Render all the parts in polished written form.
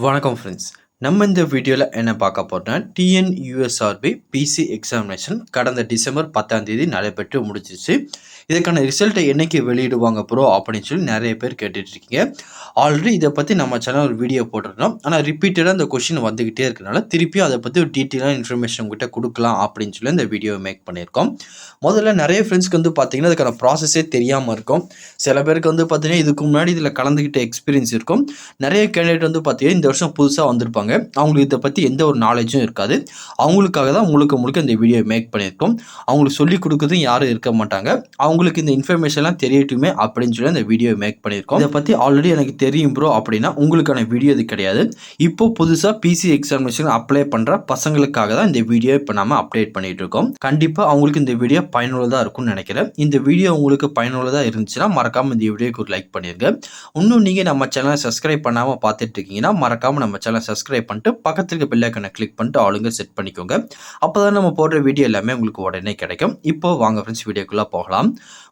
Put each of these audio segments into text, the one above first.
வணக்கம் ஃப்ரெண்ட்ஸ். நம்ம இந்த வீடியோவில் என்ன பார்க்க போறோம்னா, டிஎன்யூஎஸ்ஆர்பி பிசி எக்ஸாமினேஷன் கடந்த டிசம்பர் 10ஆம் தேதி நடைபெற்று முடிஞ்சிச்சு. இதுக்கான ரிசல்ட்டை என்னைக்கு வெளியிடுவாங்க ப்ரோ அப்படின்னு சொல்லி நிறைய பேர் கேட்டுட்டு இருக்கீங்க. ஆல்ரெடி இதை பற்றி நம்ம சேனல் ஒரு வீடியோ போட்டிருந்தோம். ஆனால் ரிப்பீட்டடாக இந்த கொஷின் வந்துக்கிட்டே இருக்கனால திருப்பியும் அதை பற்றி ஒரு டீட்டெயிலான இன்ஃபர்மேஷன் உங்ககிட்ட கொடுக்கலாம் அப்படின்னு சொல்லி இந்த வீடியோ மேக் பண்ணியிருக்கோம். முதல்ல நிறைய ஃப்ரெண்ட்ஸ்க்கு வந்து பார்த்தீங்கன்னா அதுக்கான ப்ராசஸே தெரியாமல் இருக்கும். சில பேருக்கு வந்து பார்த்தீங்கன்னா இதுக்கு முன்னாடி இதில் கலந்துக்கிட்ட எக்ஸ்பீரியன்ஸ் இருக்கும். நிறைய கேண்டிடேட் வந்து பார்த்தீங்கன்னா இந்த வருஷம் புதுசாக வந்திருப்பாங்க. அவங்களுக்கு இதை பற்றி எந்த ஒரு நாலேஜும் இருக்காது. அவங்களுக்காக தான் முழுக்க முழுக்க இந்த வீடியோ மேக் பண்ணியிருக்கோம். அவங்களுக்கு சொல்லிக் கொடுக்குறதும் யாரும் இருக்க மாட்டாங்க. அவங்களுக்கு இந்த இன்ஃபர்மேஷன்லாம் தெரியட்டுமே அப்படின்னு சொல்லி அந்த வீடியோ மேக் பண்ணியிருக்கோம். இதை பற்றி ஆல்ரெடி எனக்கு தெரியும் ப்ரோ அப்படின்னா உங்களுக்கான வீடியோ இது கிடையாது. இப்போ புதுசாக பிசி எக்ஸாமினேஷன் அப்ளை பண்ணுற பசங்களுக்காக தான் இந்த வீடியோ இப்போ நம்ம அப்டேட் பண்ணிட்டு இருக்கோம். கண்டிப்பாக அவங்களுக்கு இந்த வீடியோ பயனுள்ளதாக இருக்கும்னு நினைக்கிறேன். இந்த வீடியோ உங்களுக்கு பயனுள்ளதாக இருந்துச்சுன்னா மறக்காமல் இந்த வீடியோக்கு ஒரு லைக் பண்ணிருங்க. இன்னும் நீங்கள் நம்ம சேனலை சப்ஸ்கிரைப் பண்ணாமல் பார்த்துட்டு இருக்கீங்கன்னா மறக்காமல் நம்ம சேனலை சப்ஸ்கிரைப் பண்ணிட்டு பக்கத்துக்கு இருக்க பெல் ஐகானை கிளிக் பண்ணிட்டு ஆளுங்க செட் பண்ணிக்கோங்க. அப்போ தான் நம்ம போடுற வீடியோ எல்லாமே உங்களுக்கு உடனே கிடைக்கும். இப்போ வாங்க ஃப்ரெண்ட்ஸ் வீடியோக்குள்ளே போகலாம்.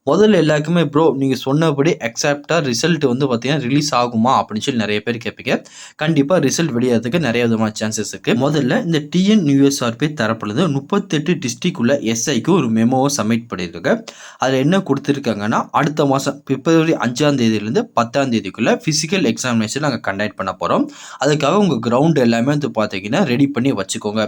முதல்ல எல்லாருக்குமே ப்ரோ நீங்கள் சொன்னபடி எக்ஸாக்டாக ரிசல்ட் வந்து பார்த்தீங்கன்னா ரிலீஸ் ஆகுமா அப்படின்னு சொல்லி நிறைய பேர் கேட்பீங்க. கண்டிப்பாக ரிசல்ட் வெளியாகிறதுக்கு நிறைய விதமான சான்சஸ் இருக்குது. முதல்ல இந்த டிஎன்யூஎஸ்ஆர்பி தரப்புலேருந்து 38 டிஸ்ட்ரிக்ட் உள்ள எஸ்ஐக்கு ஒரு மெமோவை சப்மிட் பண்ணியிருக்காங்க. அதில் என்ன கொடுத்துருக்காங்கன்னா அடுத்த மாதம் பிப்ரவரி 5ஆம் தேதியிலேருந்து 10ஆம் தேதிக்குள்ளே ஃபிசிக்கல் எக்ஸாமினேஷன் நாங்கள் கண்டக்ட் பண்ண போகிறோம். அதுக்காக உங்கள் கிரவுண்ட் எல்லாமே வந்து பார்த்தீங்கன்னா ரெடி பண்ணி வச்சுக்கோங்க.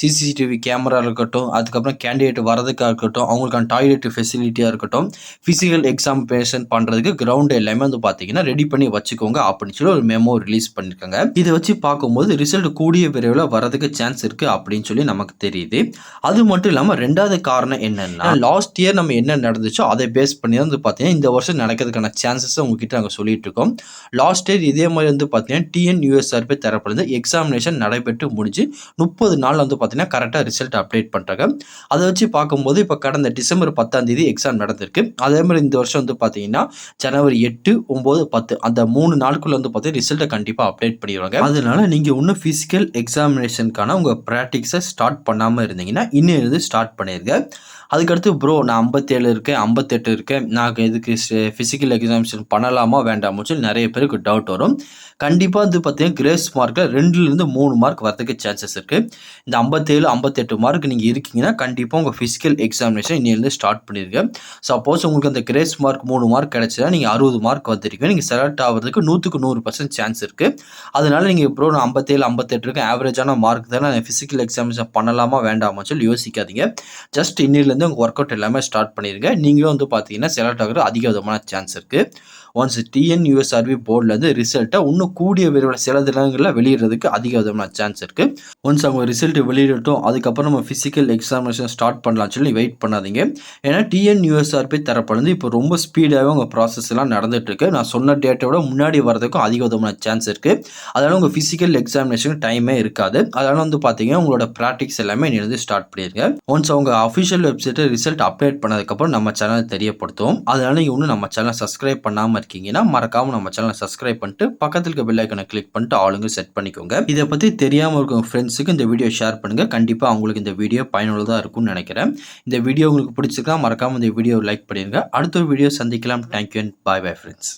சிசிடிவி கேமரா இருக்கட்டும், அதுக்கப்புறம் கேண்டிடேட் வரதுக்காக இருக்கட்டும், அவங்களுக்கான டாய்லெட் ஃபெசிலிட்டியாக இருக்கட்டும், ஃபிசிக்கல் எக்ஸாமினேஷன் பண்ணுறதுக்கு கிரவுண்ட் எல்லாமே வந்து பார்த்தீங்கன்னா ரெடி பண்ணி வச்சுக்கோங்க அப்படின்னு சொல்லி ஒரு மெமோ ரிலீஸ் பண்ணியிருக்காங்க. இதை வச்சு பார்க்கும்போது ரிசல்ட் கூடிய விரைவில் வரதுக்கு சான்ஸ் இருக்குது அப்படின்னு சொல்லி நமக்கு தெரியுது. அது மட்டும் இல்லாமல் ரெண்டாவது காரணம் என்னன்னா லாஸ்ட் இயர் நம்ம என்ன நடந்துச்சோ அதை பேஸ் பண்ணி தான் வந்து பார்த்தீங்கன்னா இந்த வருஷம் நடக்கிறதுக்கான சான்சஸ் உங்ககிட்ட நாங்கள் சொல்லிட்டு இருக்கோம். லாஸ்ட் இயர் இதே மாதிரி வந்து பார்த்தீங்கன்னா டிஎன்யூஎஸ்ஆர்பி தரப்புலேருந்து எக்ஸாமினேஷன் நடைபெற்று முடிஞ்சு 30 நாள் வந்து பார்த்தீங்கன்னா கரெக்டாக ரிசல்ட் அப்டேட் பண்ணுறாங்க. அதை வச்சு பார்க்கும்போது இப்போ கடந்த டிசம்பர் 10ஆம் தேதி எக்ஸாம் நடந்திருக்கு. அதே மாதிரி இந்த வருஷம் வந்து பார்த்தீங்கன்னா ஜனவரி 8, 9, 10 அந்த 3 நாளுக்குள்ள வந்து பார்த்தீங்கன்னா ரிசல்ட்டை கண்டிப்பாக அப்டேட் பண்ணிடுவாங்க. அதனால நீங்கள் இன்னும் ஃபிசிக்கல் எக்ஸாமினேஷனுக்கான உங்கள் ப்ராக்டிக்ஸை ஸ்டார்ட் பண்ணாமல் இருந்தீங்கன்னா இன்னிலிருந்து ஸ்டார்ட் பண்ணிடுங்க. அதுக்கடுத்து ப்ரோ நான் 57 இருக்கேன், 58 இருக்கேன், நான் இதுக்கு ஃபிசிக்கல் எக்ஸாமினேஷன் பண்ணலாமா வேண்டாமோ சொல்லி நிறைய பேருக்கு டவுட் வரும். கண்டிப்பாக வந்து பார்த்தீங்கன்னா கிரேஸ் மார்க்கில் 2லேருந்து 3 மார்க் வரதுக்கு சான்சஸ் இருக்குது. இந்த 57, 58 மார்க் நீங்கள் இருக்கீங்கன்னா கண்டிப்பாக உங்கள் ஃபிசிக்கல் எக்ஸாமினேஷன் இன்னிலிருந்து ஸ்டார்ட் பண்ணிடுங்க. சப்போஸ் உங்களுக்கு அந்த கிரேஸ் மார்க் 3 மார்க் கிடைச்சா நீங்கள் 60 மார்க் வந்துருக்கீங்க. நீங்கள் செலக்ட் ஆகிறதுக்கு 100க்கு 100% சான்ஸ் இருக்குது. அதனால நீங்கள் ப்ரோ நான் 57, 58 இருக்கேன், ஆவரேஜான மார்க் தானே, நான் ஃபிசிக்கல் எக்ஸாமினேஷன் பண்ணலாமா வேண்டாமா சொல்லி யோசிக்காதீங்க. ஜஸ்ட் இன்னிலிருந்து உங்கள் ஒர்க் அவுட் எல்லாமே ஸ்டார்ட் பண்ணிடுங்க. நீங்களும் வந்து பார்த்தீங்கன்னா செலக்ட் ஆகிற அதிக விதமான சான்ஸ் இருக்குது. ஒன்ஸ் டிஎன்யூஎஸ்ஆர்பி போர்ட்லேருந்து ரிசல்ட்டை இன்னும் கூடிய விரைவில் சில தினங்களில் வெளியிடுறதுக்கு அதிக விதமான சான்ஸ் இருக்குது. ஒன்ஸ் அவங்க ரிசல்ட் வெளியிடட்டும் அதுக்கப்புறம் நம்ம ஃபிசிக்கல் எக்ஸாமினேஷன் ஸ்டார்ட் பண்ணலாம்னு சொல்லி வெயிட் பண்ணாதீங்க. ஏன்னா டிஎன்யூஎஸ்ஆர்பி தரப்புலேருந்து இப்போ ரொம்ப ஸ்பீடாகவே உங்கள் ப்ராசஸ் எல்லாம் நடந்துகிட்ருக்கு. நான் சொன்ன டேட்டை விட முன்னாடி வரதுக்கும் அதிக விதமான சான்ஸ் இருக்குது. அதனால் உங்கள் ஃபிசிக்கல் எக்ஸாமினேஷன் டைமே இருக்காது. அதனால் வந்து பார்த்தீங்கன்னா உங்களோட ப்ராக்டிக்ஸ் எல்லாமே இன்னிலிருந்து ஸ்டார்ட் பண்ணிடுங்க. ஒன்ஸ் அவங்க அஃபிஷியல் வெப்சைட்டை ரிசல்ட் அப்டேட் பண்ணதுக்கப்புறம் நம்ம சேனலை தெரியப்படுத்துவோம். அதனால் நீங்கள் இன்னும் நம்ம சேனலை சப்ஸ்கிரைப் பண்ணாமல் இருக்கீங்கன்னா மறக்காம நம்ம சேனலை சப்ஸ்கிரைப் பண்ணிட்டு பக்கத்துல இருக்க பெல் ஐகானை கிளிக் பண்ணிட்டு ஆளுங்க செட் பண்ணிக்கோங்க. இதை பற்றி தெரியாமல் இருக்கும் ஃப்ரெண்ட்ஸுக்கு இந்த வீடியோ ஷேர் பண்ணுங்க. கண்டிப்பாக அவங்களுக்கு இந்த வீடியோ பயனுள்ளதாக இருக்கும்னு நினைக்கிறேன். இந்த வீடியோ உங்களுக்கு பிடிச்சிருக்கா மறக்காம இந்த வீடியோ லைக் பண்ணிடுங்க. அடுத்த ஒரு வீடியோ சந்திக்கலாம். Thank you and bye bye friends.